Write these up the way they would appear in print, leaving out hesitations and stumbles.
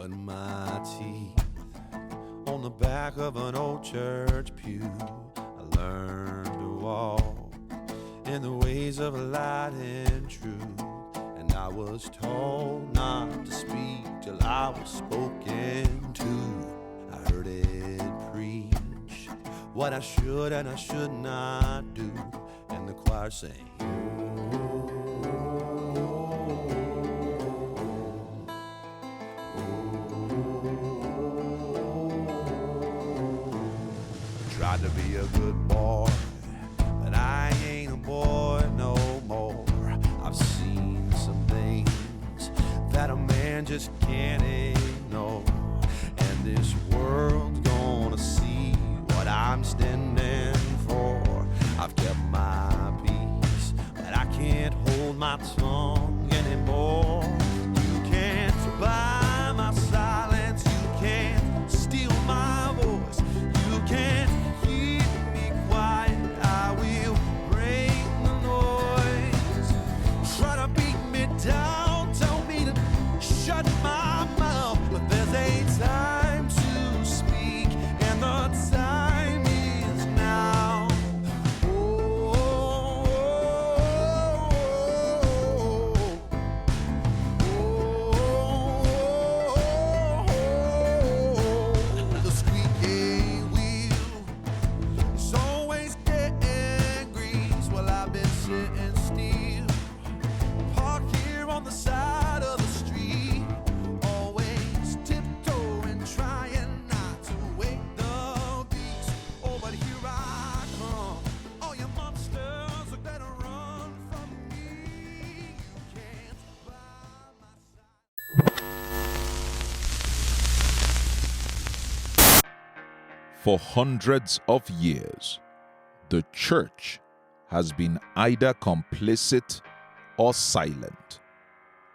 cut my teeth on the back of an old church pew. I learned to walk in the ways of light and truth, and I was told not to speak till I was spoken to. I heard it preach what I should and I should not do, and the choir sang, tried to be a good boy, but I ain't a boy no more. I've seen some things that a man just can't ignore, and this world's gonna see what I'm standing for. I've kept my peace, but I can't hold my tongue anymore. You can't buy my silence, you can't steal my voice, you can't keep me quiet, I will break the noise. Try to beat me down, tell me to shut my mouth, but there's a time to speak, and the time is now. The squeaky wheel is always getting grease. Well, I've been sitting still, parked here on the side of the street, always tiptoeing, trying not to wake the beast. Oh, but here I come. All you monsters are gonna run from me. You can't buy my side. For hundreds of years, the church has been either complicit or silent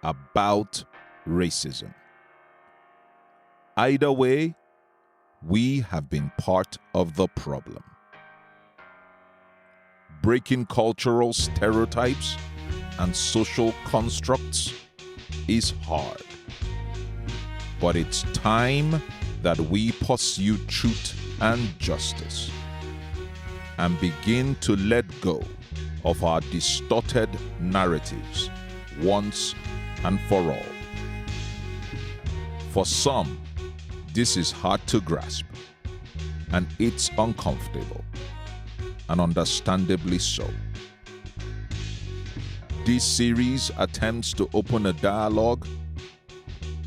about racism. Either way, we have been part of the problem. Breaking cultural stereotypes and social constructs is hard. But it's time that we pursue truth and justice and begin to let go of our distorted narratives once and for all. For some, this is hard to grasp, and it's uncomfortable, and understandably so. This series attempts to open a dialogue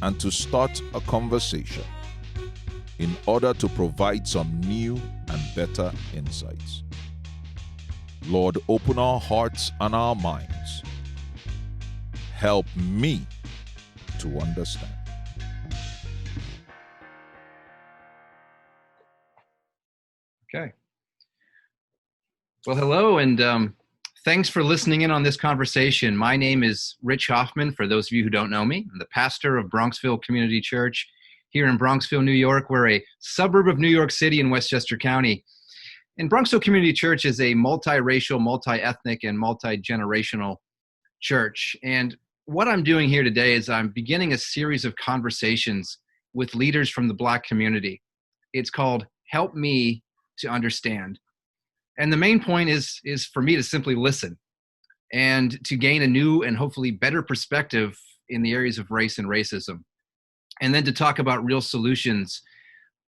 and to start a conversation in order to provide some new and better insights. Lord, open our hearts and our minds. Help me to understand. Okay. Well, hello, and thanks for listening in on this conversation. My name is Rich Hoffman, for those of you who don't know me. I'm the pastor of Bronxville Community Church here in Bronxville, New York. We're a suburb of New York City in Westchester County. And Bronxville Community Church is a multiracial, multi-ethnic, and multi-generational church. And what I'm doing here today is I'm beginning a series of conversations with leaders from the Black community. It's called Help Me to Understand. And the main point is for me to simply listen and to gain a new and hopefully better perspective in the areas of race and racism. And then to talk about real solutions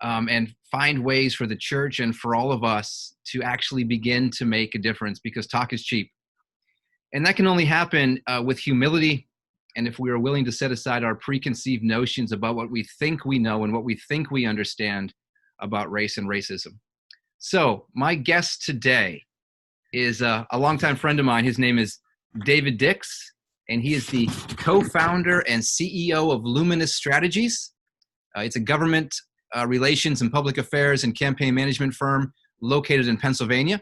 and find ways for the church and for all of us to actually begin to make a difference, because talk is cheap. And that can only happen with humility, and if we are willing to set aside our preconceived notions about what we think we know and what we think we understand about race and racism. So my guest today is a longtime friend of mine. His name is David Dix, and he is the co-founder and CEO of Luminous Strategies. It's a government relations and public affairs and campaign management firm located in Pennsylvania.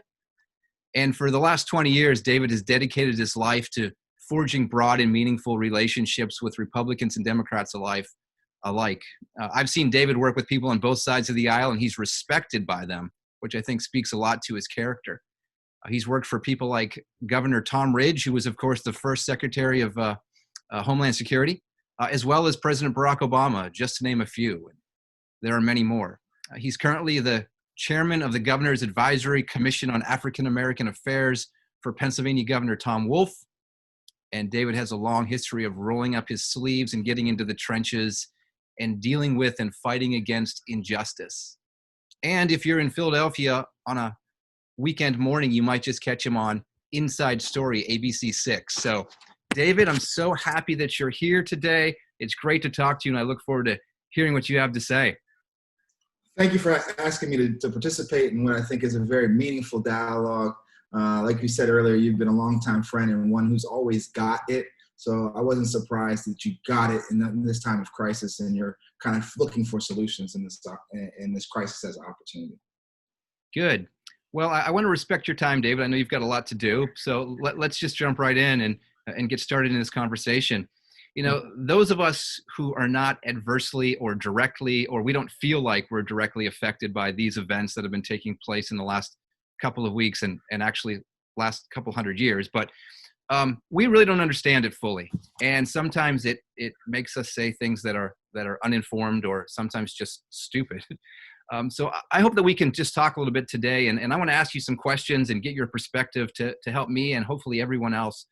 And for the last 20 years, David has dedicated his life to forging broad and meaningful relationships with Republicans and Democrats alike. I've seen David work with people on both sides of the aisle, and he's respected by them, which I think speaks a lot to his character. He's worked for people like Governor Tom Ridge, who was, of course, the first Secretary of Homeland Security. as well as President Barack Obama, just to name a few. There are many more. He's currently the chairman of the Governor's Advisory Commission on African American Affairs for Pennsylvania Governor Tom Wolf. And David has a long history of rolling up his sleeves and getting into the trenches and dealing with and fighting against injustice. And if you're in Philadelphia on a weekend morning, you might just catch him on Inside Story, ABC6. So, David, I'm so happy that you're here today. It's great to talk to you, and I look forward to hearing what you have to say. Thank you for asking me to participate in what I think is a very meaningful dialogue. Like you said earlier, you've been a longtime friend and one who's always got it. So I wasn't surprised that you got it in this time of crisis, and you're kind of looking for solutions in this crisis as an opportunity. Good. Well, I want to respect your time, David. I know you've got a lot to do. So let's just jump right in and get started in this conversation. You know, those of us who are not adversely or directly, or we don't feel like we're directly affected by these events that have been taking place in the last couple of weeks and actually last couple hundred years, but we really don't understand it fully. And sometimes it makes us say things that are uninformed or sometimes just stupid. So I hope that we can just talk a little bit today. And I want to ask you some questions and get your perspective to help me and hopefully everyone else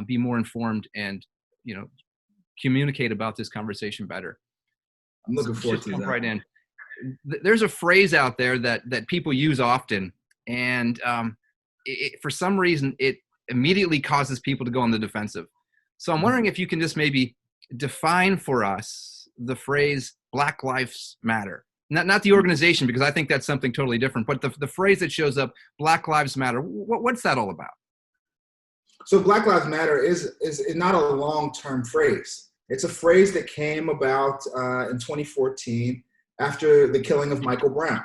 be more informed and, you know, communicate about this conversation better. I'm looking forward to that. Right in. There's a phrase out there that people use often, and for some reason it immediately causes people to go on the defensive. So I'm wondering if you can just maybe define for us the phrase Black Lives Matter. Not the organization, because I think that's something totally different, but the phrase that shows up, Black Lives Matter. What's that all about? So Black Lives Matter is not a long-term phrase. It's a phrase that came about in 2014 after the killing of Michael Brown.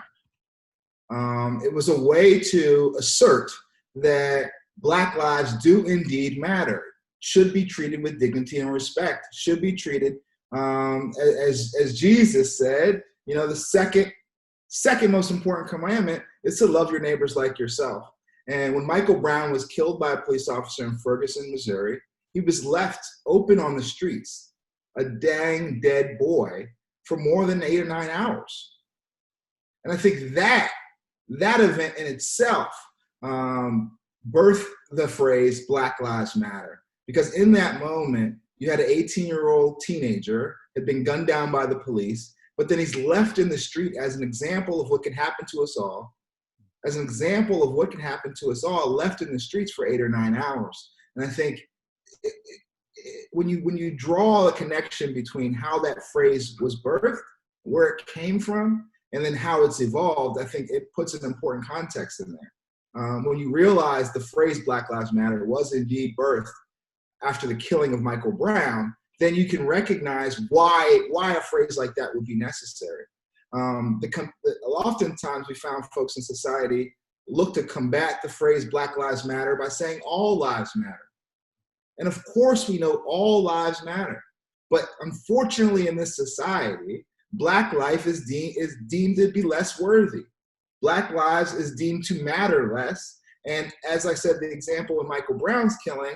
It was a way to assert that Black lives do indeed matter, should be treated with dignity and respect, should be treated as Jesus said, you know, the second most important commandment is to love your neighbors like yourself. And when Michael Brown was killed by a police officer in Ferguson, Missouri, he was left open on the streets, a dang dead boy, for more than 8 or 9 hours. And I think that event in itself birthed the phrase Black Lives Matter. Because in that moment, you had an 18-year-old teenager had been gunned down by the police, but then he's left in the street as an example of what can happen to us all, left in the streets for 8 or 9 hours. And I think when you draw a connection between how that phrase was birthed, where it came from, and then how it's evolved, I think it puts an important context in there. When you realize the phrase Black Lives Matter was indeed birthed after the killing of Michael Brown, then you can recognize why a phrase like that would be necessary. Oftentimes we found folks in society look to combat the phrase Black Lives Matter by saying all lives matter. And of course we know all lives matter, but unfortunately in this society, Black life is deemed to be less worthy. Black lives is deemed to matter less. And as I said, the example of Michael Brown's killing,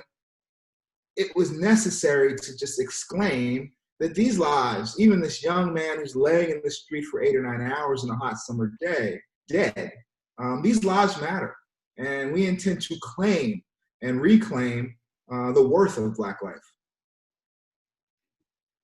it was necessary to just exclaim that these lives, even this young man who's laying in the street for 8 or 9 hours in a hot summer day, dead, these lives matter. And we intend to claim and reclaim the worth of Black life.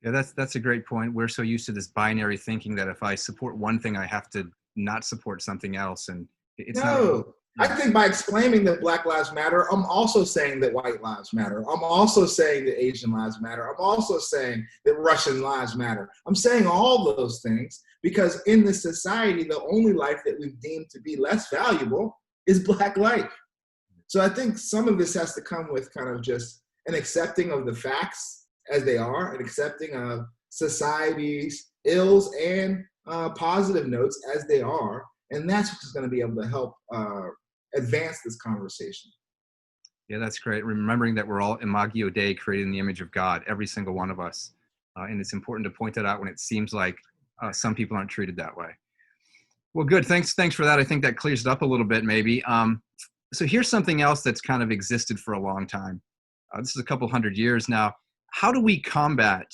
Yeah, that's a great point. We're so used to this binary thinking that if I support one thing, I have to not support something else. And it's not. I think by exclaiming that Black lives matter, I'm also saying that white lives matter. I'm also saying that Asian lives matter. I'm also saying that Russian lives matter. I'm saying all those things because in this society, the only life that we've deemed to be less valuable is Black life. So I think some of this has to come with kind of just an accepting of the facts as they are, an accepting of society's ills and positive notes as they are. And that's what's going to be able to help advance this conversation. Yeah, that's great. Remembering that we're all Imago Dei, created in the image of God, every single one of us. And it's important to point that out when it seems like some people aren't treated that way. Well, good. Thanks for that. I think that clears it up a little bit, maybe. So here's something else that's kind of existed for a long time. This is a couple hundred years now. How do we combat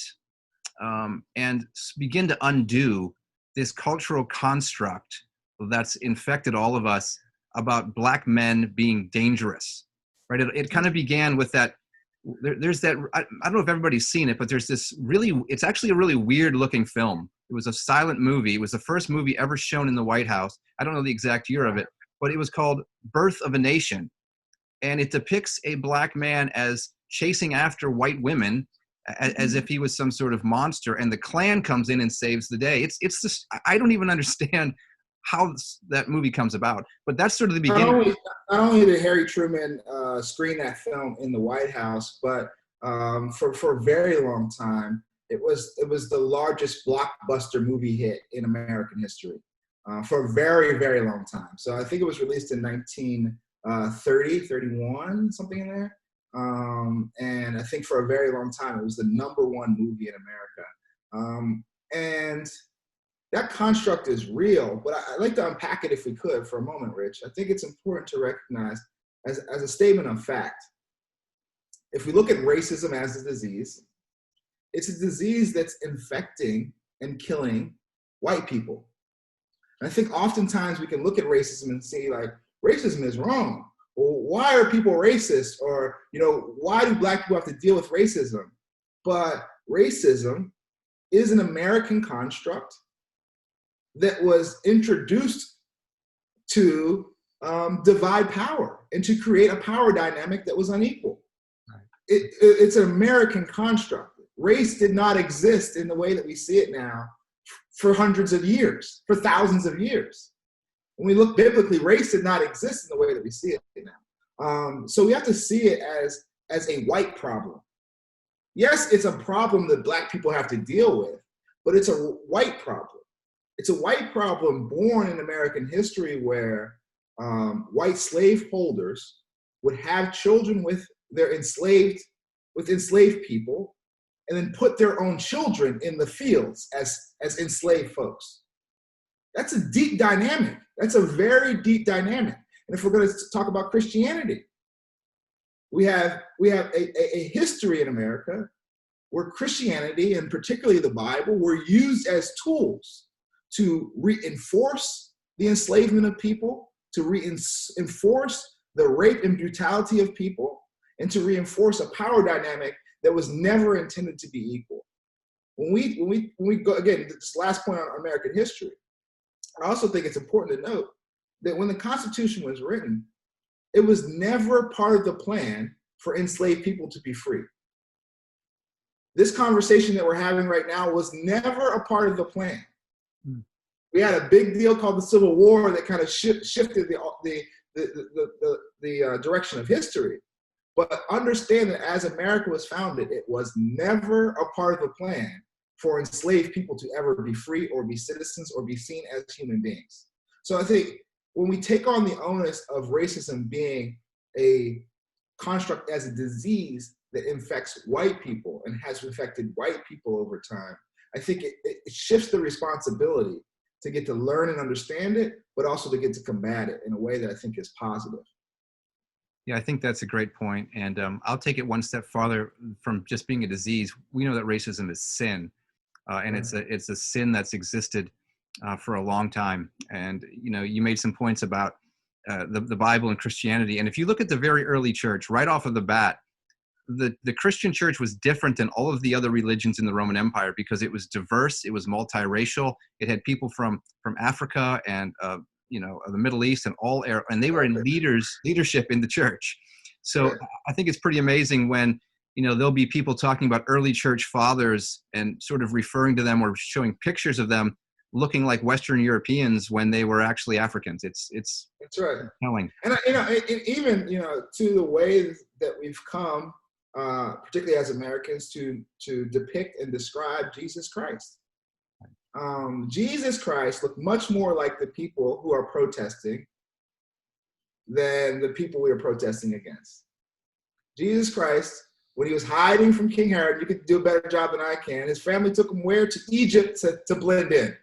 and begin to undo this cultural construct that's infected all of us about Black men being dangerous, right? It kind of began with that. There's that, I don't know if everybody's seen it, but there's this it's actually a really weird looking film. It was a silent movie. It was the first movie ever shown in the White House. I don't know the exact year of it, but it was called Birth of a Nation. And it depicts a Black man as chasing after white women as if he was some sort of monster, and the Klan comes in and saves the day. It's just, I don't even understand how that movie comes about, but that's sort of the beginning. Not only did Harry Truman screen that film in the White House, but for a very long time, it was the largest blockbuster movie hit in American history for a very, very long time. So I think it was released in 1930, 31, something in there. And I think for a very long time, it was the #1 movie in America. And that construct is real, but I'd like to unpack it if we could for a moment, Rich. I think it's important to recognize as a statement of fact. If we look at racism as a disease, it's a disease that's infecting and killing white people. And I think oftentimes we can look at racism and see like, racism is wrong. Well, why are people racist? Or, why do Black people have to deal with racism? But racism is an American construct that was introduced to divide power and to create a power dynamic that was unequal. Right. It's an American construct. Race did not exist in the way that we see it now for hundreds of years, for thousands of years. When we look biblically, race did not exist in the way that we see it now. So we have to see it as a white problem. Yes, it's a problem that Black people have to deal with, but it's a white problem. It's a white problem born in American history where white slave holders would have children with enslaved people and then put their own children in the fields as enslaved folks. That's a deep dynamic. That's a very deep dynamic. And if we're going to talk about Christianity, we have a history in America where Christianity, and particularly the Bible, were used as tools to reinforce the enslavement of people, to reinforce the rape and brutality of people, and to reinforce a power dynamic that was never intended to be equal. When we go, again, this last point on American history, I also think it's important to note that when the Constitution was written, it was never part of the plan for enslaved people to be free. This conversation that we're having right now was never a part of the plan. We had a big deal called the Civil War that kind of shifted the direction of history. But understand that as America was founded, it was never a part of the plan for enslaved people to ever be free or be citizens or be seen as human beings. So I think when we take on the onus of racism being a construct as a disease that infects white people and has infected white people over time, I think it shifts the responsibility to get to learn and understand it, but also to get to combat it in a way that I think is positive. Yeah, I think that's a great point. And I'll take it one step farther from just being a disease. We know that racism is sin, and it's a sin that's existed for a long time. And, you made some points about the Bible and Christianity. And if you look at the very early church, right off of the bat, the Christian church was different than all of the other religions in the Roman Empire because it was diverse, it was multiracial, it had people from Africa and the Middle East and they were in leadership in the church. So I think it's pretty amazing when there'll be people talking about early church fathers and sort of referring to them or showing pictures of them looking like Western Europeans when they were actually Africans. It's that's right. Telling. And even to the ways that we've come, particularly as Americans, to depict and describe Jesus Christ. Jesus Christ looked much more like the people who are protesting than the people we are protesting against. Jesus Christ, when he was hiding from King Herod, you could do a better job than I can. His family took him where? To Egypt to blend in.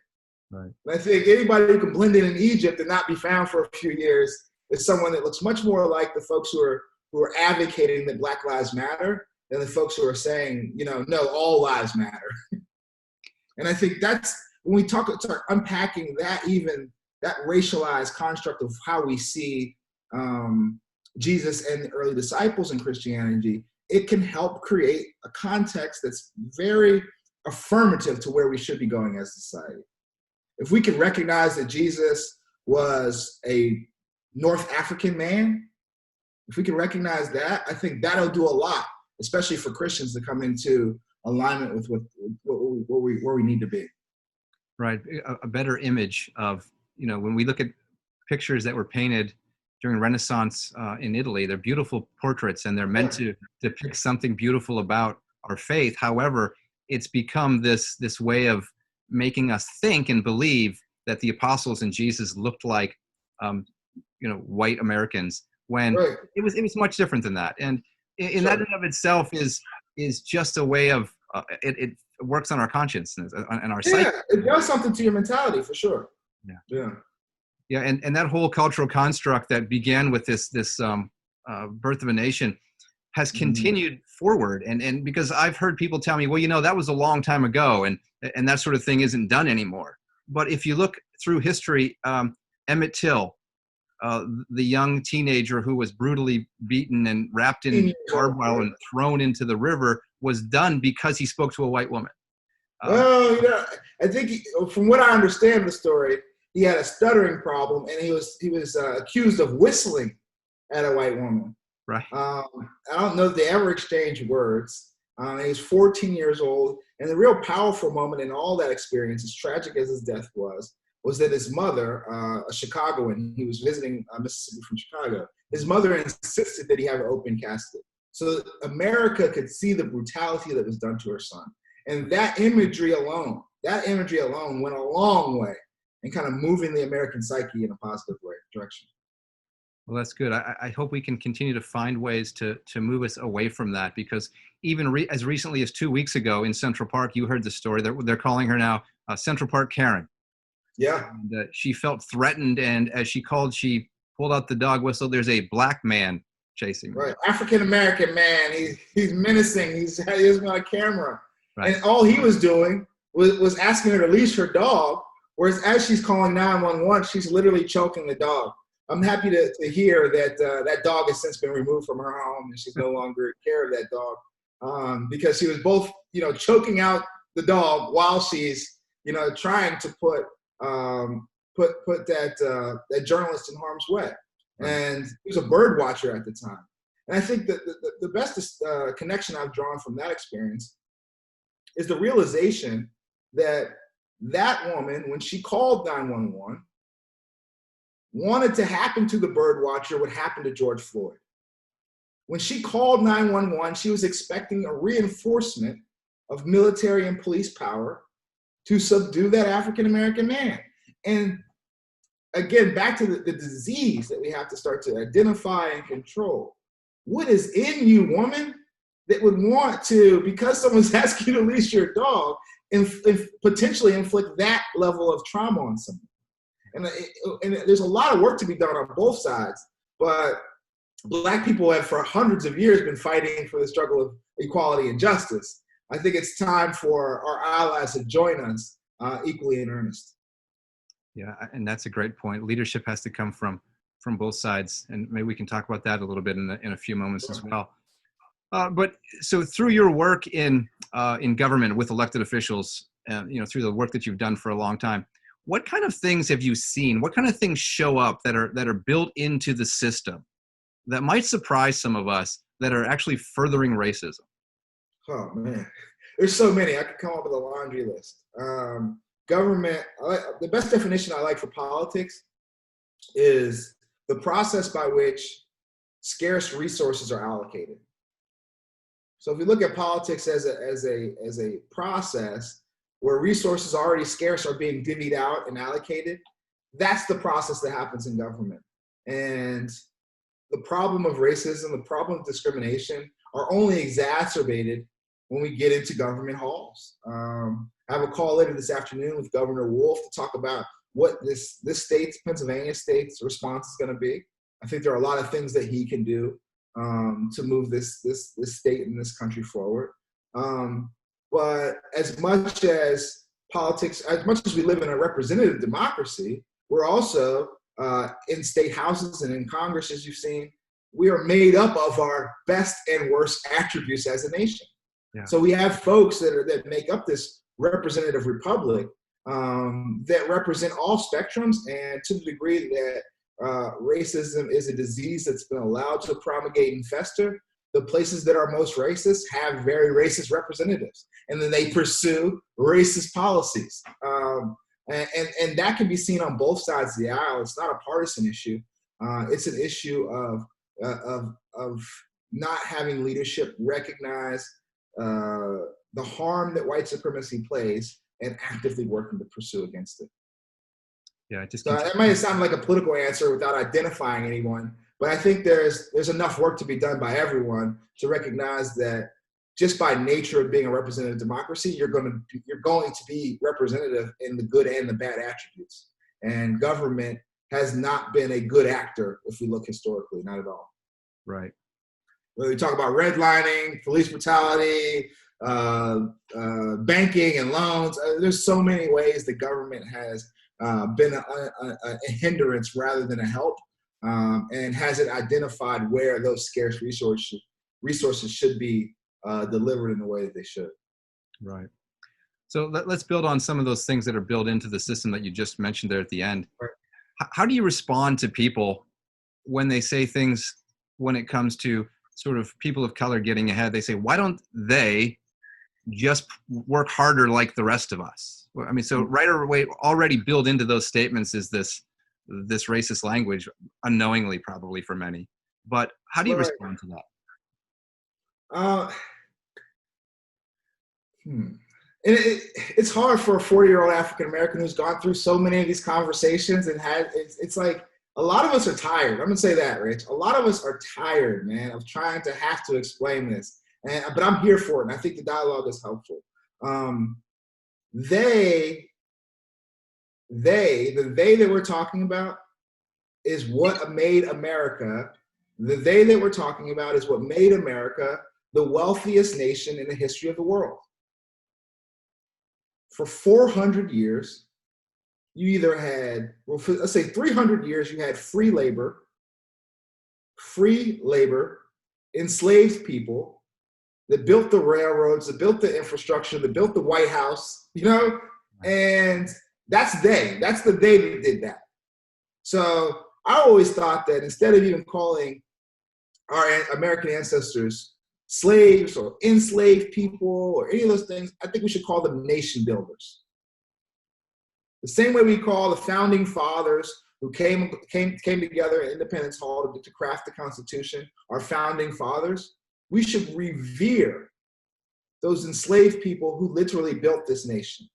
Right. And I think anybody who can blend in Egypt and not be found for a few years is someone that looks much more like the folks who are advocating that Black Lives Matter than the folks who are saying, no, all lives matter. And I think that's when we start unpacking that, even that racialized construct of how we see Jesus and the early disciples in Christianity, it can help create a context that's very affirmative to where we should be going as a society. If we can recognize that Jesus was a North African man, if we can recognize that, I think that'll do a lot, especially for Christians to come into alignment with where we need to be. Right. A better image of, when we look at pictures that were painted during Renaissance in Italy, they're beautiful portraits and they're meant to depict something beautiful about our faith. However, it's become this way of making us think and believe that the apostles and Jesus looked like, white Americans, when it was much different than that. And in that in of itself is just a way of it works on our consciousness and our psyche. Yeah, it does something to your mentality for sure. Yeah, and that whole cultural construct that began with this Birth of a Nation has continued forward. And because I've heard people tell me, well, that was a long time ago, and that sort of thing isn't done anymore. But if you look through history, Emmett Till, the young teenager who was brutally beaten and wrapped in barbed wire and thrown into the river, was done because he spoke to a white woman. Well, I think from what I understand the story, he had a stuttering problem, and he was accused of whistling at a white woman. Right. I don't know if they ever exchanged words. He was 14 years old, and the real powerful moment in all that experience, as tragic as his death was that his mother, a Chicagoan, he was visiting Mississippi from Chicago, his mother insisted that he have an open casket. So America could see the brutality that was done to her son. And that imagery alone went a long way in kind of moving the American psyche in a positive direction. Well, that's good. I hope we can continue to find ways to move us away from that, because even as recently as 2 weeks ago in Central Park, you heard the story. They're calling her now Central Park Karen. Yeah. And, she felt threatened, and as she pulled out the dog whistle. There's a black man chasing me. Right, African-American man. He's menacing. He has me on a camera. Right. And all he was doing was asking her to leash her dog, whereas as she's calling 911, she's literally choking the dog. I'm happy to hear that that dog has since been removed from her home, and she's no longer in care of that dog, because she was both, choking out the dog while she's, trying to put that journalist in harm's way. And he was a bird watcher at the time. And I think that the best connection I've drawn from that experience is the realization that woman, when she called 911, wanted to happen to the bird watcher what happened to George Floyd. When she called 911, she was expecting a reinforcement of military and police power to subdue that African-American man. And again, back to the disease that we have to start to identify and control. What is in you, woman, that would want to, because someone's asking you to leash your dog, and potentially inflict that level of trauma on someone? And there's a lot of work to be done on both sides, but Black people have for hundreds of years been fighting for the struggle of equality and justice. I think it's time for our allies to join us equally in earnest. Yeah, and that's a great point. Leadership has to come from both sides, and maybe we can talk about that a little bit in a few moments as well. But so through your work in government with elected officials, through the work that you've done for a long time, what kind of things have you seen? What kind of things show up that are built into the system that might surprise some of us that are actually furthering racism? Oh man, there's so many. I could come up with a laundry list. Government, the best definition I like for politics is the process by which scarce resources are allocated. So if you look at politics as a process where resources already scarce are being divvied out and allocated, that's the process that happens in government. And the problem of racism, the problem of discrimination are only exacerbated when we get into government halls. I have a call later this afternoon with Governor Wolf to talk about what this state's, Pennsylvania state's response is going to be. I think there are a lot of things that he can do to move this state and this country forward. But as much as politics, as much as we live in a representative democracy, we're also in state houses and in Congress, as you've seen, we are made up of our best and worst attributes as a nation. Yeah. So we have folks that make up this representative republic that represent all spectrums, and to the degree that racism is a disease that's been allowed to promulgate and fester, the places that are most racist have very racist representatives, and then they pursue racist policies. And that can be seen on both sides of the aisle. It's not a partisan issue. It's an issue of not having leadership recognize the harm that white supremacy plays and actively working to pursue against it. Yeah, so that might sound like a political answer without identifying anyone, but I think there's enough work to be done by everyone to recognize that just by nature of being a representative democracy, you're going to be representative in the good and the bad attributes. And government has not been a good actor if we look historically, not at all. Right. Whether we talk about redlining, police brutality, banking and loans, there's so many ways the government has been a hindrance rather than a help, and hasn't identified where those scarce resources should be delivered in the way that they should. Right. So let's build on some of those things that are built into the system that you just mentioned there at the end. Right. How do you respond to people when they say things, when it comes to sort of people of color getting ahead? They say, why don't they just work harder like the rest of us? I mean, so right away, already built into those statements is this racist language, unknowingly probably for many. But how do you respond to that? It's hard for a 40-year-old African-American who's gone through so many of these conversations and it's like, a lot of us are tired. I'm gonna say that, Rich. A lot of us are tired, man, of trying to have to explain this. But I'm here for it, and I think the dialogue is helpful. The they that we're talking about is what made America. The they that we're talking about is what made America the wealthiest nation in the history of the world. For 400 years, you either had, well, for, let's say 300 years, you had free labor, enslaved people that built the railroads, that built the infrastructure, that built the White House, and that's the they that did that. So I always thought that instead of even calling our American ancestors slaves or enslaved people or any of those things, I think we should call them nation builders. The same way we call the founding fathers who came together in Independence Hall to craft the Constitution, our founding fathers, we should revere those enslaved people who literally built this nation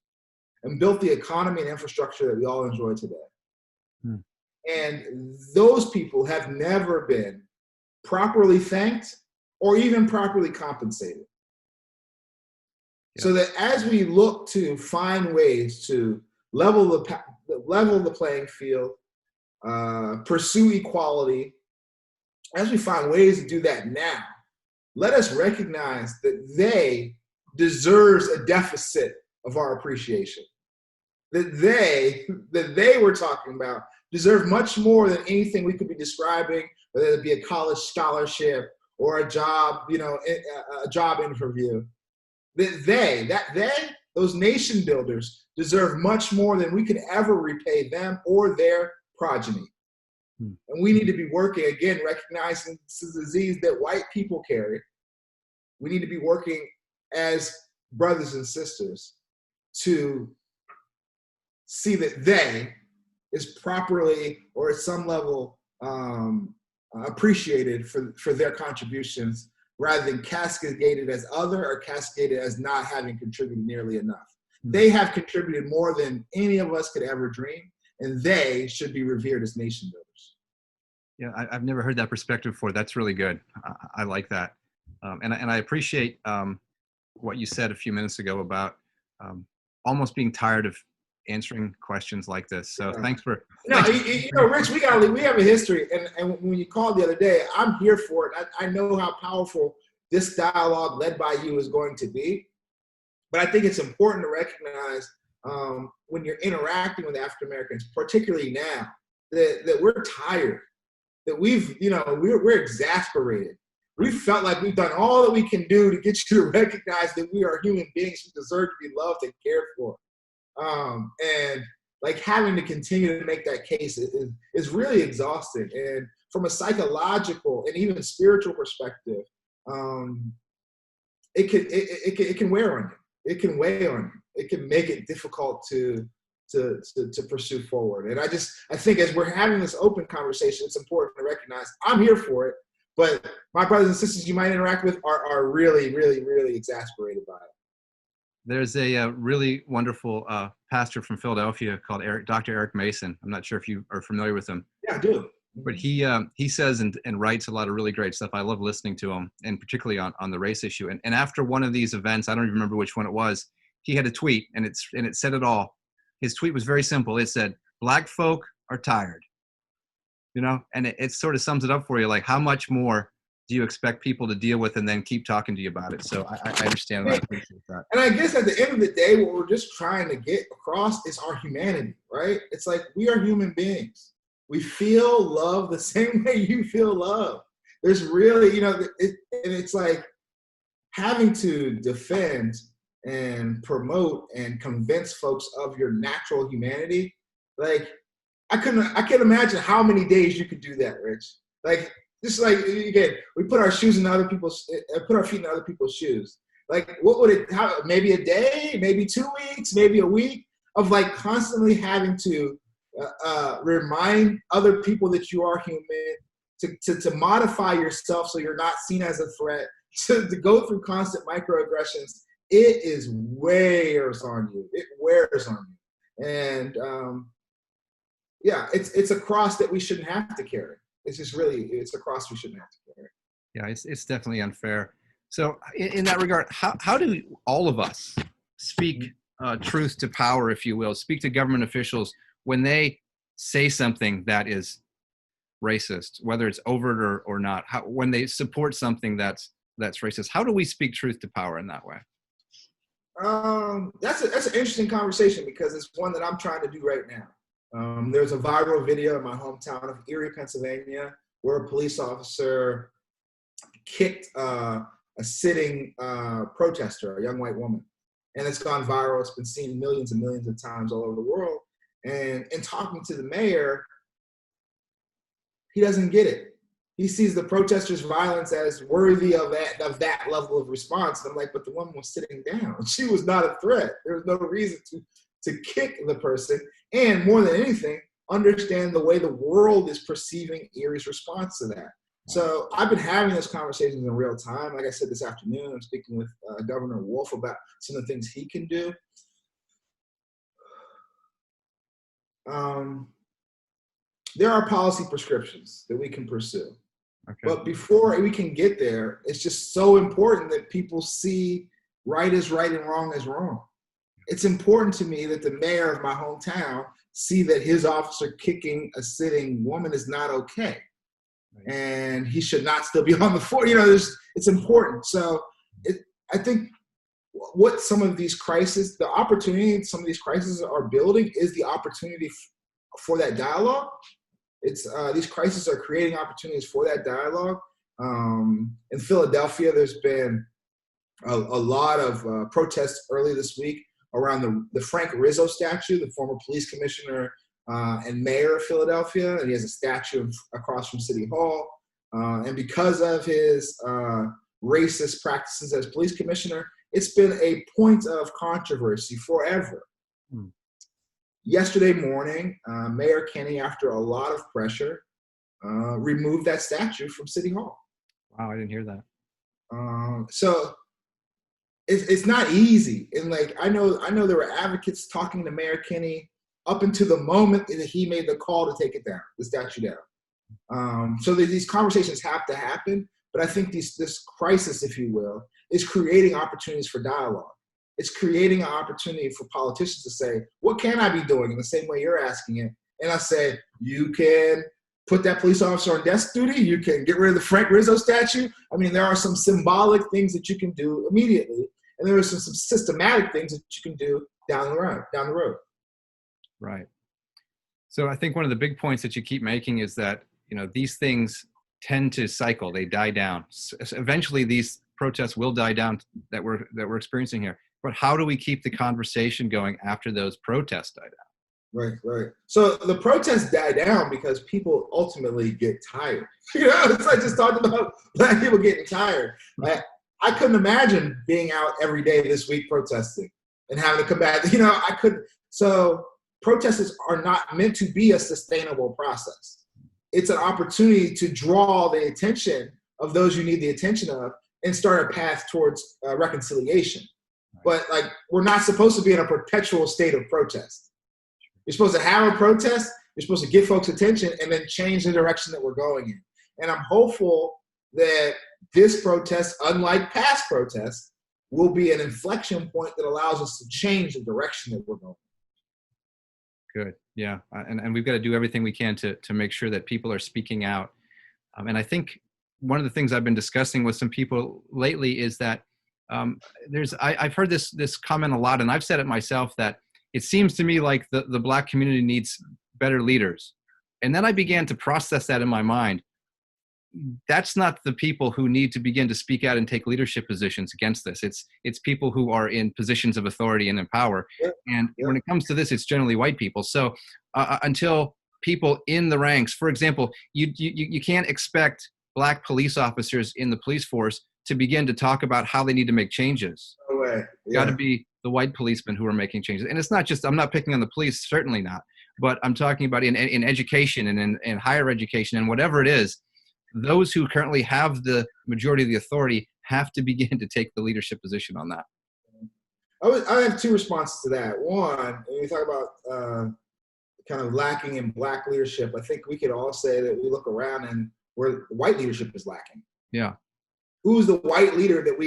and built the economy and infrastructure that we all enjoy today. And those people have never been properly thanked or even properly compensated. Yeah. So that as we look to find ways to level the playing field, pursue equality, as we find ways to do that now, let us recognize that they deserves a deficit of our appreciation. That they were talking about deserve much more than anything we could be describing, whether it be a college scholarship or a job, a job interview. Those nation builders deserve much more than we could ever repay them or their progeny. And we need to be working, again, recognizing this is a disease that white people carry. We need to be working as brothers and sisters to see that they is properly or at some level appreciated for their contributions, rather than cascaded as other or cascaded as not having contributed nearly enough. They have contributed more than any of us could ever dream, and they should be revered as nation builders. Yeah, I've never heard that perspective before. That's really good. I like that. And I appreciate what you said a few minutes ago about almost being tired of answering questions like this. So thanks for. Rich, we have a history, and when you called the other day, I'm here for it. I know how powerful this dialogue led by you is going to be, but I think it's important to recognize when you're interacting with African Americans, particularly now, that we're tired, that we're exasperated. We felt like we've done all that we can do to get you to recognize that we are human beings who deserve to be loved and cared for. And like having to continue to make that case is really exhausting. And from a psychological and even spiritual perspective, it can wear on you. It can weigh on you. It can make it difficult to pursue forward. And I think as we're having this open conversation, it's important to recognize I'm here for it, but my brothers and sisters you might interact with are really, really, really exasperated by it. There's a really wonderful pastor from Philadelphia called Dr. Eric Mason. I'm not sure if you are familiar with him. Yeah, I do. But he says and writes a lot of really great stuff. I love listening to him, and particularly on the race issue. And after one of these events, I don't even remember which one it was, he had a tweet, and it said it all. His tweet was very simple. It said, "Black folk are tired." And it sort of sums it up for you. Like, how much more do you expect people to deal with and then keep talking to you about it? So I understand that. I appreciate that. And I guess at the end of the day, what we're just trying to get across is our humanity, right? It's like we are human beings. We feel love the same way you feel love. There's really, and it's like having to defend and promote and convince folks of your natural humanity. Like, I can't imagine how many days you could do that, Rich. Like, just like, again, we put our feet in other people's shoes. Like, what would it, maybe a day, maybe 2 weeks, maybe a week of like constantly having to remind other people that you are human, to modify yourself so you're not seen as a threat, to go through constant microaggressions. It wears on you. It wears on you. And it's a cross that we shouldn't have to carry. It's a cross we shouldn't have to carry. Yeah, it's definitely unfair. So in that regard, how do all of us speak truth to power, if you will, speak to government officials when they say something that is racist, whether it's overt or not, when they support something that's racist? How do we speak truth to power in that way? That's an interesting conversation, because it's one that I'm trying to do right now. There's a viral video in my hometown of Erie, Pennsylvania, where a police officer kicked a sitting protester, a young white woman. And it's gone viral. It's been seen millions and millions of times all over the world. And in talking to the mayor, he doesn't get it. He sees the protesters' violence as worthy of that level of response. And I'm like, but the woman was sitting down. She was not a threat. There was no reason to kick the person. And more than anything, understand the way the world is perceiving Erie's response to that. So I've been having those conversations in real time. Like I said, this afternoon, I'm speaking with Governor Wolf about some of the things he can do. There are policy prescriptions that we can pursue. Okay. But before we can get there, it's just so important that people see right is right and wrong is wrong. It's important to me that the mayor of my hometown see that his officer kicking a sitting woman is not okay. Right. And he should not still be on the floor. It's important. So I think what some of these crises, the opportunity some of these crises are building is the opportunity for that dialogue. These crises are creating opportunities for that dialogue. In Philadelphia, there's been a lot of protests early this week around the Frank Rizzo statue, the former police commissioner and mayor of Philadelphia. And he has a statue across from City Hall. And because of his racist practices as police commissioner, it's been a point of controversy forever. Yesterday morning, Mayor Kenney, after a lot of pressure, removed that statue from City Hall. Wow, I didn't hear that. So it's not easy. And like, I know there were advocates talking to Mayor Kenney up until the moment that he made the call to take it down, the statue down. So these conversations have to happen, but I think this crisis, if you will, is creating opportunities for dialogue. It's creating an opportunity for politicians to say, what can I be doing in the same way you're asking it? And I say, you can put that police officer on desk duty. You can get rid of the Frank Rizzo statue. I mean, there are some symbolic things that you can do immediately. And there are some systematic things that you can do down the road. Right. So I think one of the big points that you keep making is that, these things tend to cycle, they die down. Eventually these protests will die down that we're experiencing here. But how do we keep the conversation going after those protests die down? Right. So the protests die down because people ultimately get tired. It's like just talking about Black people getting tired. I couldn't imagine being out every day this week protesting and having to combat. I couldn't. So protests are not meant to be a sustainable process. It's an opportunity to draw the attention of those you need the attention of and start a path towards reconciliation. But we're not supposed to be in a perpetual state of protest. You're supposed to have a protest, you're supposed to get folks' attention and then change the direction that we're going in. And I'm hopeful that this protest, unlike past protests, will be an inflection point that allows us to change the direction that we're going. Good. Yeah. And we've got to do everything we can to make sure that people are speaking out. And I think one of the things I've been discussing with some people lately is that I've heard this comment a lot, and I've said it myself, that it seems to me like the Black community needs better leaders. And then I began to process that in my mind. That's not the people who need to begin to speak out and take leadership positions against this. It's people who are in positions of authority and in power. And when it comes to this, it's generally white people. So until people in the ranks, for example, you can't expect Black police officers in the police force to begin to talk about how they need to make changes. No way. Got to be the white policemen who are making changes. And it's not just, I'm not picking on the police, certainly not, but I'm talking about in education and in higher education and whatever it is. Those who currently have the majority of the authority have to begin to take the leadership position on that. I have two responses to that. One, when you talk about kind of lacking in Black leadership, I think we could all say that we look around and where white leadership is lacking. Yeah. Who's the white leader that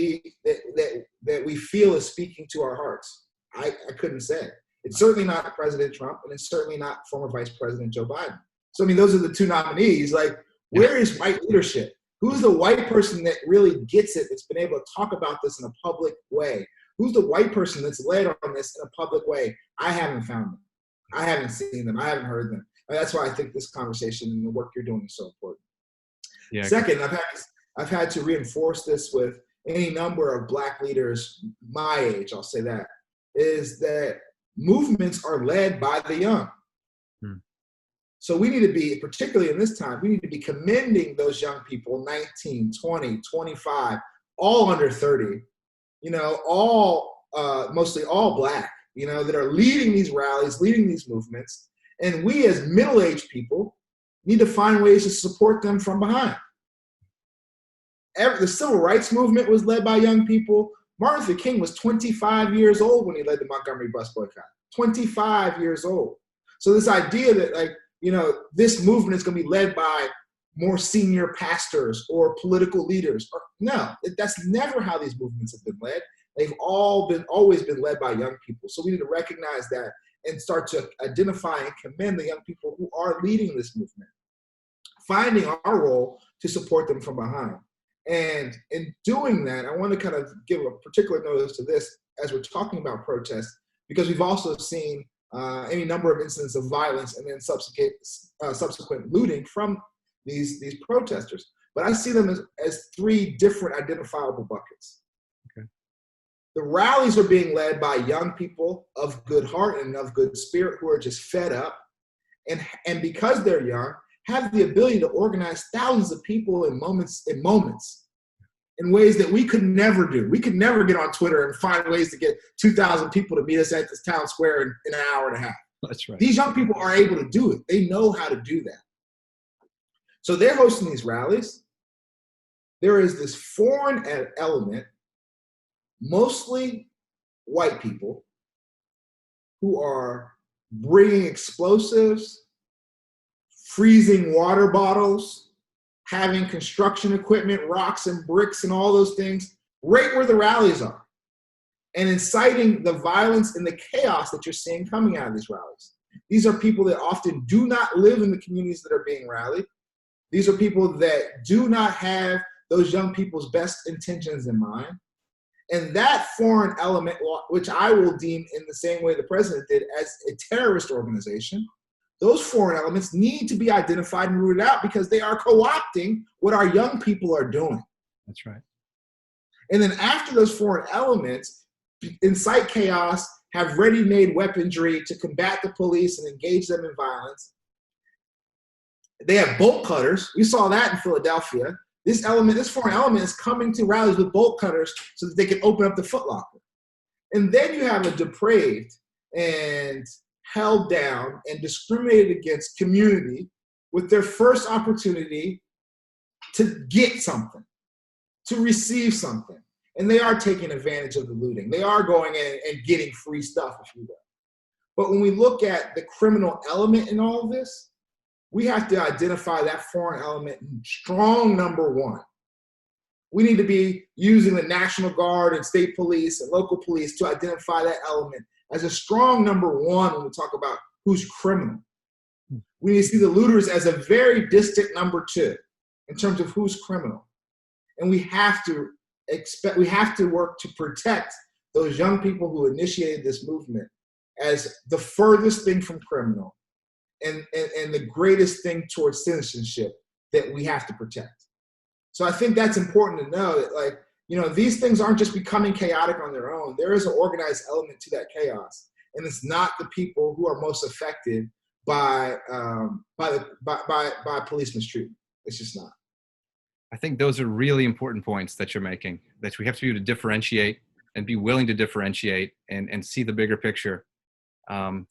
we feel is speaking to our hearts? I couldn't say. It's certainly not President Trump, and it's certainly not former Vice President Joe Biden. So, those are the two nominees. Where is white leadership? Who's the white person that really gets it, that's been able to talk about this in a public way? Who's the white person that's led on this in a public way? I haven't found them. I haven't seen them. I haven't heard them. And that's why I think this conversation and the work you're doing is so important. Yeah. Second, I've had to reinforce this with any number of Black leaders my age, I'll say that, is that movements are led by the young. So we need to be, particularly in this time, we need to be commending those young people, 19, 20, 25, all under 30, mostly all Black, that are leading these rallies, leading these movements. And we as middle-aged people need to find ways to support them from behind. The civil rights movement was led by young people. Martin Luther King was 25 years old when he led the Montgomery bus boycott. 25 years old. So this idea that this movement is going to be led by more senior pastors or political leaders. No, that's never how these movements have been led. They've always been led by young people. So we need to recognize that and start to identify and commend the young people who are leading this movement, finding our role to support them from behind. And in doing that, I want to kind of give a particular notice to this as we're talking about protests, because we've also seen any number of incidents of violence and then subsequent looting from these protesters. But I see them as three different identifiable buckets. Okay. The rallies are being led by young people of good heart and of good spirit who are just fed up. And because they're young, have the ability to organize thousands of people in moments in ways that we could never do. We could never get on Twitter and find ways to get 2,000 people to meet us at this town square in an hour and a half. That's right. These young people are able to do it. They know how to do that. So they're hosting these rallies. There is this foreign element, mostly white people, who are bringing explosives, freezing water bottles, having construction equipment, rocks and bricks and all those things right where the rallies are, and inciting the violence and the chaos that you're seeing coming out of these rallies. These are people that often do not live in the communities that are being rallied. These are people that do not have those young people's best intentions in mind. And that foreign element, which I will deem in the same way the president did as a terrorist organization, those foreign elements need to be identified and rooted out because they are co-opting what our young people are doing. That's right. And then after those foreign elements incite chaos, have ready-made weaponry to combat the police and engage them in violence. They have bolt cutters. We saw that in Philadelphia. This foreign element is coming to rallies with bolt cutters so that they can open up the Foot Locker. And then you have a depraved and held down and discriminated against community with their first opportunity to get something, to receive something. And they are taking advantage of the looting. They are going in and getting free stuff, if you will. But when we look at the criminal element in all of this, we have to identify that foreign element strong number one. We need to be using the National Guard and state police and local police to identify that element as a strong number one when we talk about who's criminal. We need to see the looters as a very distant number two in terms of who's criminal. And we have to work to protect those young people who initiated this movement as the furthest thing from criminal and the greatest thing towards citizenship that we have to protect. So I think that's important to know that, these things aren't just becoming chaotic on their own. There is an organized element to that chaos. And it's not the people who are most affected by police mistreatment. It's just not. I think those are really important points that you're making, that we have to be able to differentiate and be willing to differentiate and see the bigger picture. Like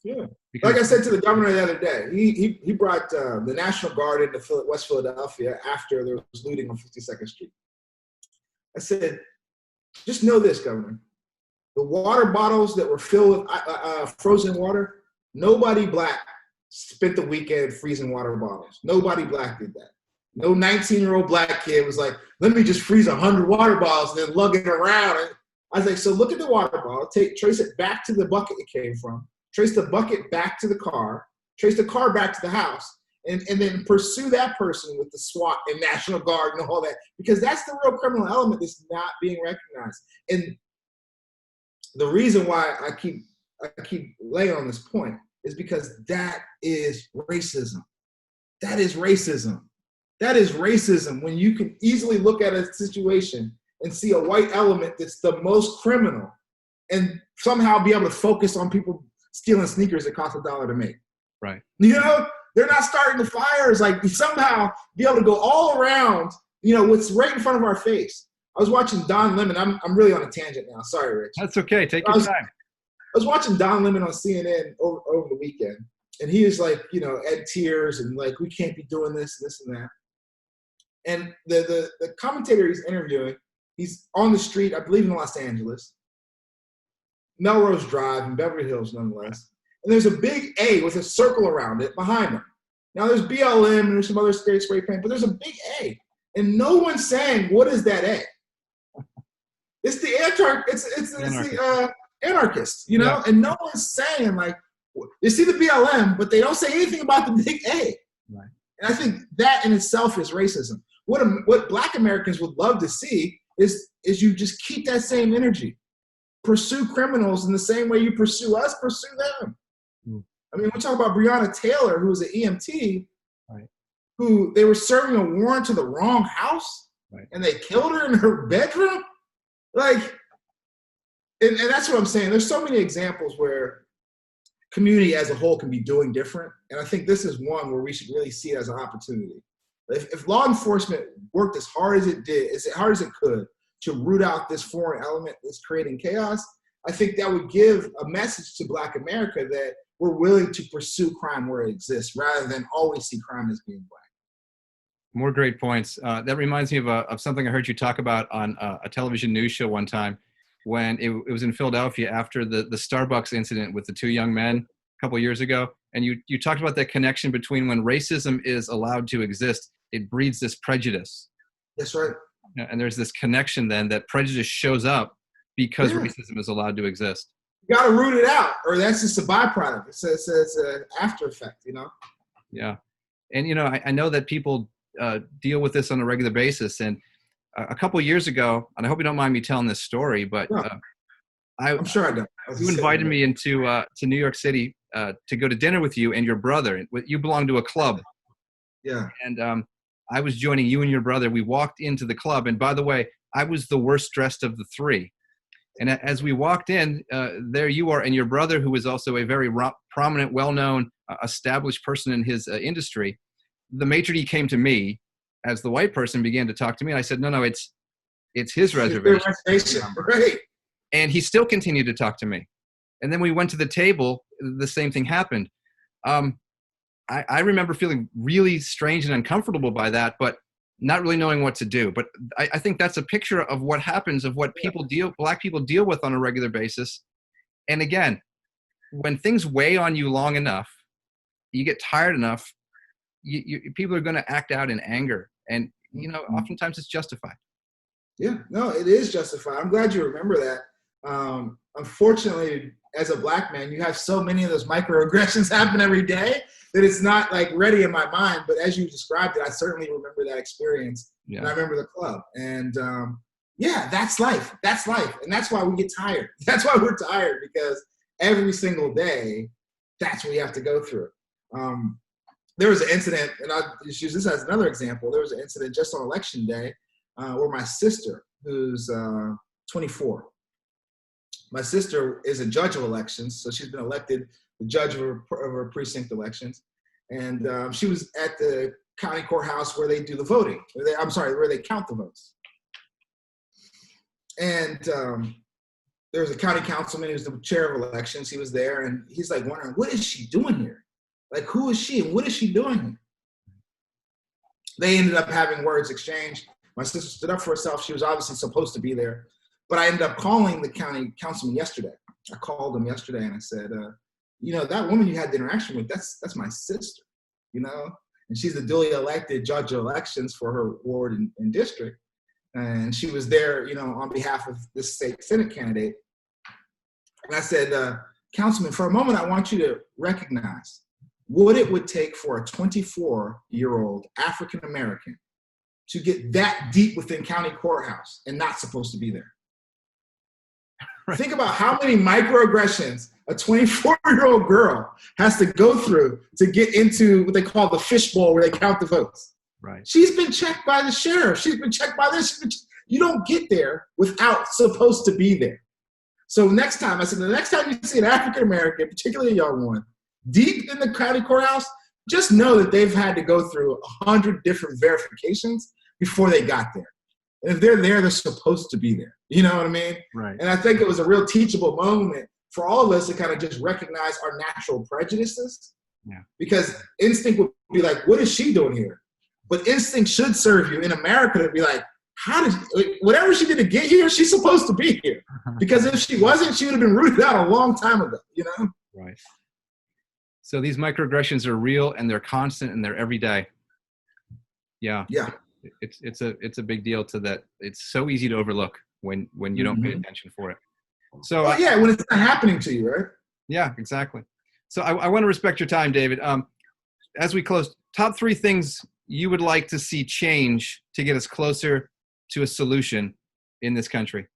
I said to the governor the other day, he brought the National Guard into West Philadelphia after there was looting on 52nd Street. I said, just know this, Governor. The water bottles that were filled with frozen water, nobody black spent the weekend freezing water bottles. Nobody black did that. No 19-year-old black kid was like, let me just freeze 100 water bottles and then lug it around. And I was like, so look at the water bottle, trace it back to the bucket it came from, trace the bucket back to the car, trace the car back to the house, and then pursue that person with the SWAT and National Guard and all that, because that's the real criminal element that's not being recognized. And the reason why I keep laying on this point is because that is racism. That is racism. That is racism when you can easily look at a situation and see a white element that's the most criminal and somehow be able to focus on people stealing sneakers that cost $1 to make. Right. They're not starting the fires. Like, somehow be able to go all around, what's right in front of our face. I was watching Don Lemon. I'm really on a tangent now. Sorry, Rich. That's okay. Take your time. I was watching Don Lemon on CNN over the weekend, and he was like, at tears and like, we can't be doing this and that. And the commentator he's interviewing, he's on the street, I believe in Los Angeles, Melrose Drive in Beverly Hills, nonetheless. And there's a big A with a circle around it behind him. Now there's BLM and there's some other spray paint, but there's a big A. And no one's saying, what is that A? It's the anarchist, Yeah. And no one's saying, like, they see the BLM, but they don't say anything about the big A. Right. And I think that in itself is racism. What Black Americans would love to see is you just keep that same energy. Pursue criminals in the same way you pursue us, pursue them. Mm. I mean, we talk about Breonna Taylor, who was an EMT, right, who they were serving a warrant to the wrong house, right, and they killed her in her bedroom. Like, and that's what I'm saying. There's so many examples where community as a whole can be doing different. And I think this is one where we should really see it as an opportunity. If law enforcement worked as hard as it did, as hard as it could, to root out this foreign element that's creating chaos, I think that would give a message to Black America that we're willing to pursue crime where it exists rather than always see crime as being Black. More great points. That reminds me of something I heard you talk about on a television news show one time when it was in Philadelphia after the Starbucks incident with the two young men a couple of years ago. And you talked about that connection between when racism is allowed to exist, it breeds this prejudice. That's right. And there's this connection then that prejudice shows up because racism is allowed to exist. You got to root it out, or that's just a byproduct. It's an after effect, Yeah. And, I know that people deal with this on a regular basis. And a couple of years ago, and I hope you don't mind me telling this story, but No, I'm sure I don't. you invited me into to New York City to go to dinner with you and your brother. You belong to a club. Yeah. And I was joining you and your brother. We walked into the club, and by the way, I was the worst dressed of the three. And as we walked in, there you are, and your brother, who was also a very prominent, well-known, established person in his industry. The maitre d' came to me as the white person, began to talk to me, and I said, no, it's his reservation. Right. And he still continued to talk to me. And then we went to the table. The same thing happened. I remember feeling really strange and uncomfortable by that, but not really knowing what to do. But I think that's a picture of what happens, of what Black people deal with on a regular basis. And again, when things weigh on you long enough, you get tired enough, people are going to act out in anger. And, oftentimes it's justified. Yeah, no, it is justified. I'm glad you remember that. Unfortunately, as a Black man, you have so many of those microaggressions happen every day that it's not like ready in my mind. But as you described it, I certainly remember that experience. Yeah. And I remember the club. And yeah, that's life. That's life. And that's why we get tired. That's why we're tired, because every single day, that's what we have to go through. There was an incident, and I'll just use this as another example. There was an incident just on election day where my sister, who's 24, my sister is a judge of elections, so she's been elected the judge of her precinct elections. And she was at the county courthouse where they do the voting. Where they count the votes. And there was a county councilman who's the chair of elections. He was there, and he's like wondering, what is she doing here? Like, who is she, and what is she doing here? They ended up having words exchanged. My sister stood up for herself. She was obviously supposed to be there. But I ended up calling the county councilman yesterday. I called him yesterday, and I said, that woman you had the interaction with, that's my sister, and she's the duly elected judge of elections for her ward and district. And she was there, on behalf of this state Senate candidate. And I said, Councilman, for a moment, I want you to recognize what it would take for a 24-year-old African-American to get that deep within county courthouse and not supposed to be there. Right. Think about how many microaggressions a 24-year-old girl has to go through to get into what they call the fishbowl where they count the votes. Right. She's been checked by the sheriff. She's been checked by this. You don't get there without supposed to be there. So the next time you see an African-American, particularly a young one, deep in the county courthouse, just know that they've had to go through 100 different verifications before they got there. And if they're there, they're supposed to be there. You know what I mean? Right. And I think it was a real teachable moment for all of us to kind of just recognize our natural prejudices. Yeah. Because instinct would be like, what is she doing here? But instinct should serve you in America to be like, whatever she did to get here, she's supposed to be here. Because if she wasn't, she would have been rooted out a long time ago, Right. So these microaggressions are real, and they're constant, and they're every day. Yeah. Yeah. It's a big deal to that. It's so easy to overlook when you don't pay attention for it. So when it's not happening to you, right? Yeah, exactly. So I want to respect your time, David. As we close, top 3 things you would like to see change to get us closer to a solution in this country.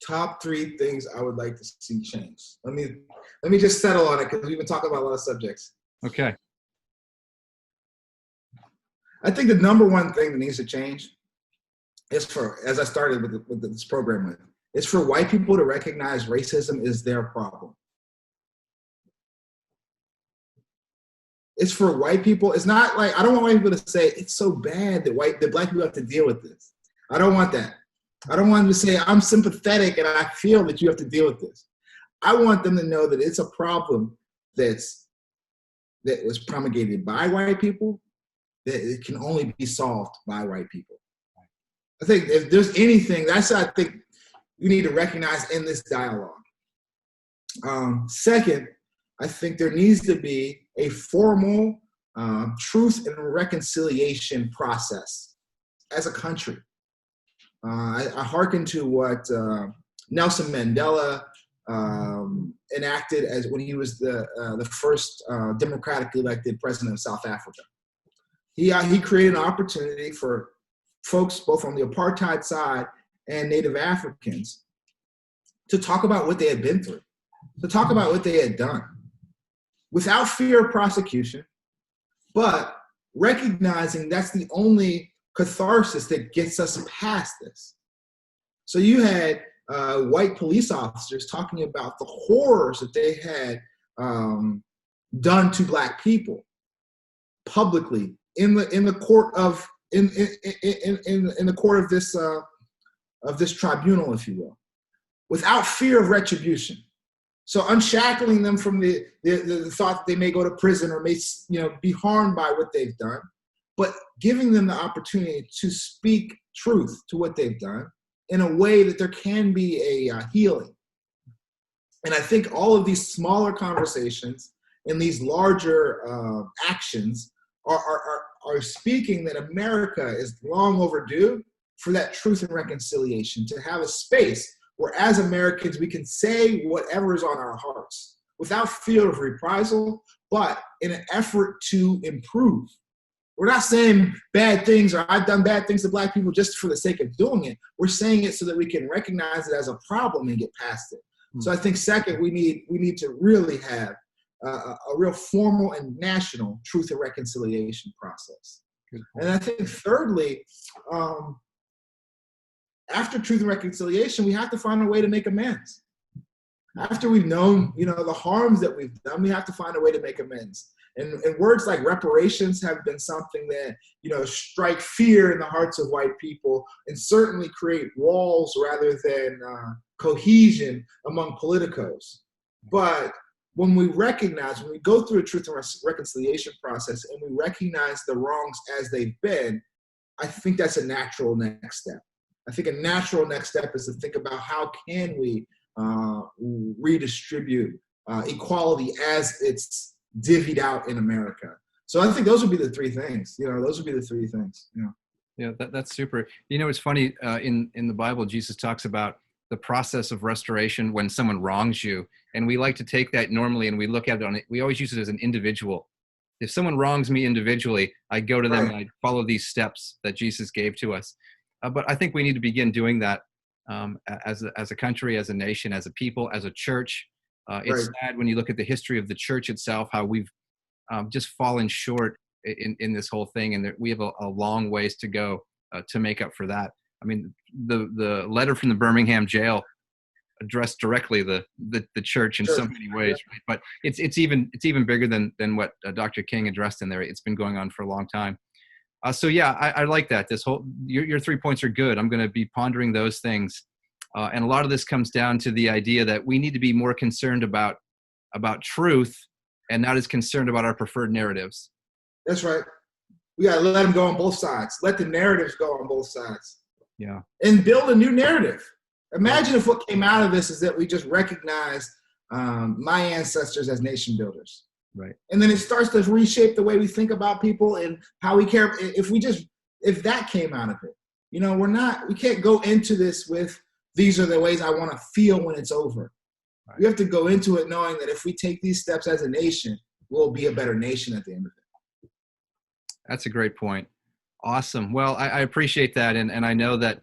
Top 3 things I would like to see change. Let me just settle on it, because we've been talking about a lot of subjects. Okay. I think the number one thing that needs to change is as I started with this program is for white people to recognize racism is their problem. It's for white people. It's not like, I don't want white people to say it's so bad that Black people have to deal with this. I don't want that. I don't want them to say I'm sympathetic and I feel that you have to deal with this. I want them to know that it's a problem that was promulgated by white people, that it can only be solved by white people. I think if there's anything, that's what I think we need to recognize in this dialogue. Second, I think there needs to be a formal truth and reconciliation process as a country. I hearken to what Nelson Mandela enacted as when he was the first democratically elected president of South Africa. He created an opportunity for folks both on the apartheid side and Native Africans to talk about what they had been through, to talk about what they had done without fear of prosecution, but recognizing that's the only catharsis that gets us past this. So you had white police officers talking about the horrors that they had done to Black people publicly in the court of in the court of this tribunal, if you will, without fear of retribution. So unshackling them from the thought that they may go to prison or may be harmed by what they've done, but giving them the opportunity to speak truth to what they've done in a way that there can be a healing. And I think all of these smaller conversations and these larger actions are speaking that America is long overdue for that truth and reconciliation, to have a space where as Americans we can say whatever is on our hearts without fear of reprisal, but in an effort to improve. We're not saying bad things or I've done bad things to Black people just for the sake of doing it. We're saying it so that we can recognize it as a problem and get past it. So I think second, we need to really have a real formal and national truth and reconciliation process. And I think thirdly, after truth and reconciliation, we have to find a way to make amends. After we've known, the harms that we've done, we have to find a way to make amends. And words like reparations have been something that, strike fear in the hearts of white people and certainly create walls rather than cohesion among politicos. But when we go through a truth and reconciliation process and we recognize the wrongs as they've been, I think that's a natural next step. I think a natural next step is to think about how can we redistribute equality as it's divvied out in America. So I think those would be the three things. Yeah, that's super. It's funny, in the Bible, Jesus talks about the process of restoration when someone wrongs you. And we like to take that normally and we look at it we always use it as an individual. If someone wrongs me individually, I go to them and I follow these steps that Jesus gave to us. But I think we need to begin doing that as a country, as a nation, as a people, as a church. It's sad when you look at the history of the church itself, how we've just fallen short in this whole thing. And we have a long ways to go to make up for that. I mean, the letter from the Birmingham jail addressed directly the church in so many ways, right? But it's even bigger than what Dr. King addressed in there. It's been going on for a long time. So yeah, I like that. This whole your 3 points are good. I'm going to be pondering those things, and a lot of this comes down to the idea that we need to be more concerned about truth and not as concerned about our preferred narratives. That's right. We got to let them go on both sides. Let the narratives go on both sides. Yeah. And build a new narrative. Imagine if what came out of this is that we just recognize my ancestors as nation builders. Right. And then it starts to reshape the way we think about people and how we care. If that came out of it, we can't go into this with, these are the ways I want to feel when it's over. Right. We have to go into it knowing that if we take these steps as a nation, we'll be a better nation at the end of it. That's a great point. Awesome. Well, I appreciate that. And I know that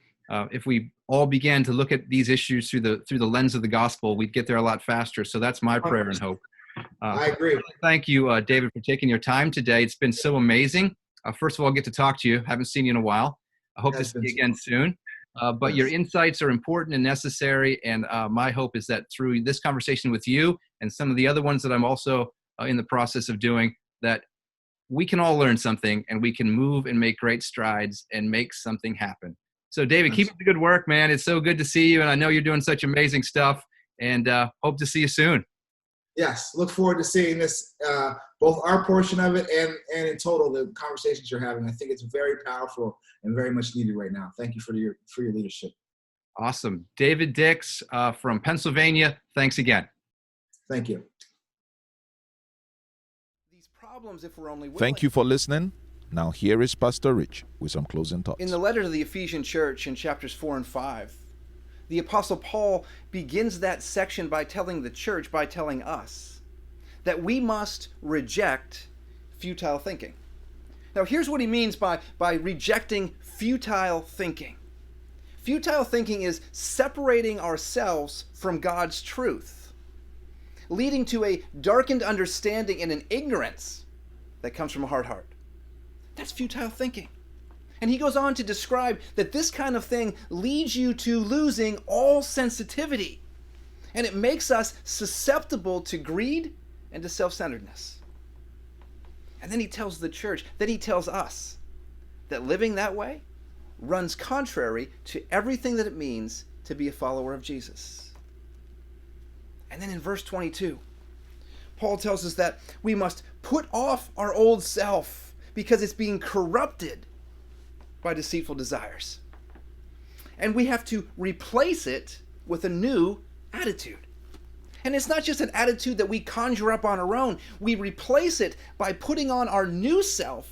if we all began to look at these issues through the lens of the gospel, we'd get there a lot faster. So that's my prayer and hope. I agree. Thank you, David, for taking your time today. It's been so amazing. First of all, I get to talk to you. Haven't seen you in a while. I hope to see you again soon. But your insights are important and necessary. And my hope is that through this conversation with you and some of the other ones that I'm also in the process of doing, that we can all learn something and we can move and make great strides and make something happen. So David, keep up the good work, man. It's so good to see you. And I know you're doing such amazing stuff, and hope to see you soon. Yes. Look forward to seeing this, both our portion of it and in total, the conversations you're having. I think it's very powerful and very much needed right now. Thank you for your leadership. Awesome. David Dix from Pennsylvania. Thanks again. Thank you. Thank you for listening. Now here is Pastor Rich with some closing thoughts. In the letter to the Ephesian church in chapters 4 and 5, the Apostle Paul begins that section by telling the church, by telling us, that we must reject futile thinking. Now here's what he means by rejecting futile thinking. Futile thinking is separating ourselves from God's truth, leading to a darkened understanding and an ignorance that comes from a hard heart. That's futile thinking. And he goes on to describe that this kind of thing leads you to losing all sensitivity, and it makes us susceptible to greed and to self-centeredness. And then he tells the church, then he tells us, that living that way runs contrary to everything that it means to be a follower of Jesus. And then in verse 22, Paul tells us that we must put off our old self because it's being corrupted by deceitful desires. And we have to replace it with a new attitude. And it's not just an attitude that we conjure up on our own. We replace it by putting on our new self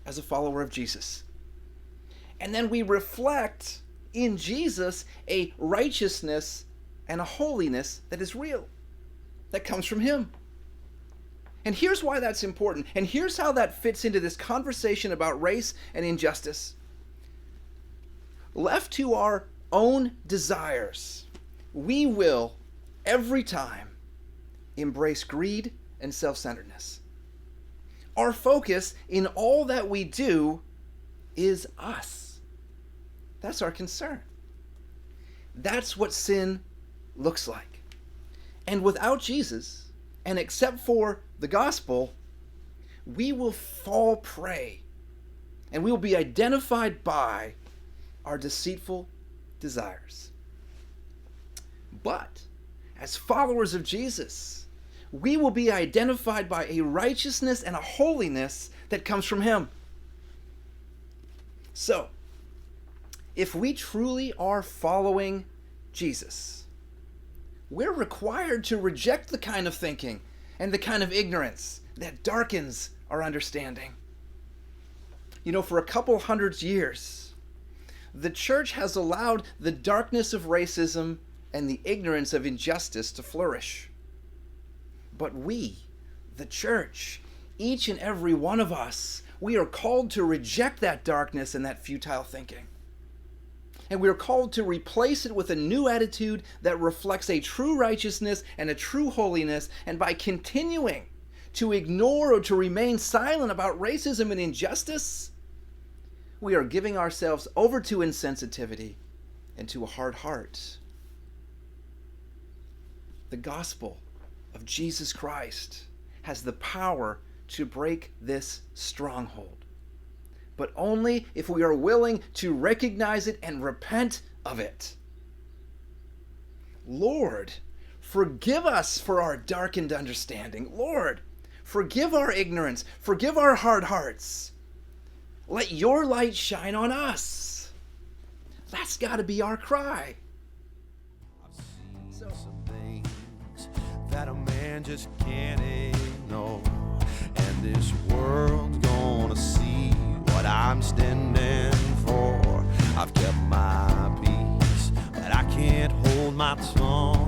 as a follower of Jesus. And then we reflect in Jesus a righteousness and a holiness that is real, that comes from him. And here's why that's important. And here's how that fits into this conversation about race and injustice. Left to our own desires, we will every time embrace greed and self-centeredness. Our focus in all that we do is us. That's our concern. That's what sin looks like. And without Jesus, and except for the gospel, we will fall prey, and we will be identified by our deceitful desires. But as followers of Jesus, we will be identified by a righteousness and a holiness that comes from him. So, if we truly are following Jesus, we're required to reject the kind of thinking and the kind of ignorance that darkens our understanding. You know, for a couple hundred years, the church has allowed the darkness of racism and the ignorance of injustice to flourish. But we, the church, each and every one of us, we are called to reject that darkness and that futile thinking. And we are called to replace it with a new attitude that reflects a true righteousness and a true holiness. And by continuing to ignore or to remain silent about racism and injustice, we are giving ourselves over to insensitivity and to a hard heart. The gospel of Jesus Christ has the power to break this stronghold, but only if we are willing to recognize it and repent of it. Lord, forgive us for our darkened understanding. Lord, forgive our ignorance. Forgive our hard hearts. Let your light shine on us. That's got to be our cry. I've seen some things that a man just can't ignore, and this world's gonna see what I'm standing for. I've kept my peace, but I can't hold my tongue.